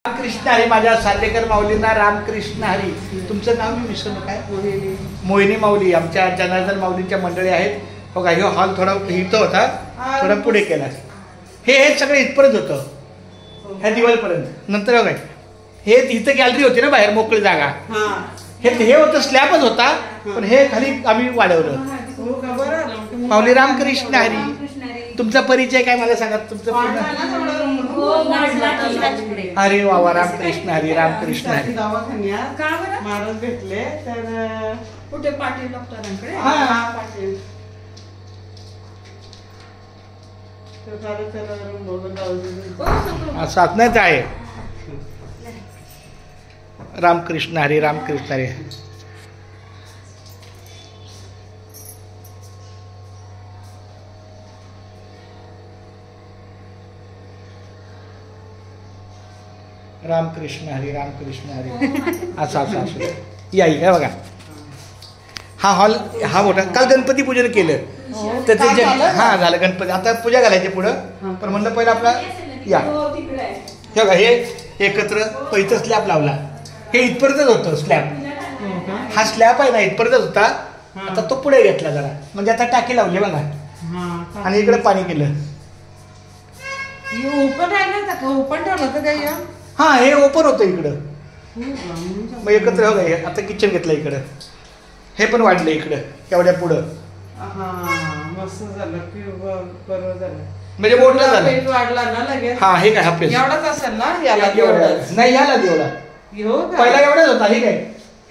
रामकृष्ण हरी. माझ्या सार्डेकर माऊलींना रामकृष्ण हरी. तुमचं नाव मी विसरलो काय? मोहिनी माऊली. आमच्या जनार्दन माऊलींच्या मंडळी आहेत. बघा हे हॉल थोडा इथं होता, थोडा पुढे केला. हे सगळं इथपर्यंत होतं, ह्या दिवाळीपर्यंत. नंतर बघा हे इथं गॅलरी होती ना, बाहेर मोकळी जागा. हे होतं स्लॅबच होता, पण हे खाली आम्ही वाढवलं. माऊली रामकृष्ण हरी. तुमचा परिचय काय मला सांगा तुमचं? अरे वा, रामकृष्ण हरी. रामकृष्ण हरी. महाराज भेटले तर कुठे पाटील डॉक्टरांकडे. साधण्यात आहे. रामकृष्ण हरी. रामकृष्ण हरी. रामकृष्ण हरी. रामकृष्ण हरी. असं असं असं या बघा. हा हॉल हा मोठा. काल गणपती पूजन केलं त्याचं हा झालं. गणपती आता पूजा घालायची पुढं, पण म्हणलं पहिलं आपला या हे बघा. हे एकत्र पैसे स्लॅब लावला. हे इथपर्यंतच होतं स्लॅब. हा स्लॅब आहे ना इथपर्यंतच होता. आता तो पुढे घेतला जरा, म्हणजे आता टाकी लावली बघा, आणि इकडे पाणी केलं. ओपन ठेवलं तर काही. हा हे ओपन होतं इकडं. मग एकत्र बघा. आता किचन घेतलं इकडं. हे पण वाढलं इकडं एवढ्या पुढं. मस्त झालं की बरोबर झालं, म्हणजे मोठं झालं. वाढला ना लगेच. हा हे काय हा पेज एवढाच असेल ना याला? नाही याला एवढा पहिला एवढाच होता. हे काय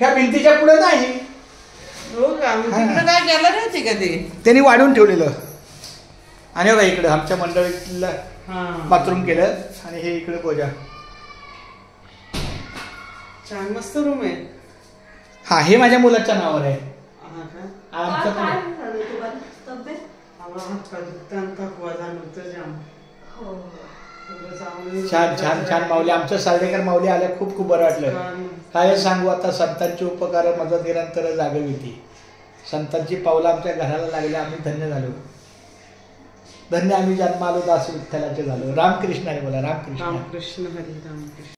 ह्या भिंतीच्या पुढे नाही. हो का? तिकडे काय केलं नाही का ते? त्यांनी वाढवून ठेवलेलं. आणि बघा इकडं आमच्या मंडळीला बाथरूम केलं, आणि हे इकडे पूजा. छान मस्त रूम आहे. हा हे माझ्या मुलाच्या नावावर आहे. आमचं छान छान छान. माऊली आमचं सार्डेकर माऊली आल्या, खूप खूप बरं वाटलं. काय सांगू आता, संतांची उपकार मदत निरंतर जागविती. संतांची पावलं आमच्या घराला लागल्या, आम्ही धन्य झालो. धन्य आम्ही जन्मालो दास विठ्ठलाचे झालो. रामकृष्ण हरी बोला. रामकृष्ण. रामकृष्ण हरी. रामकृष्ण.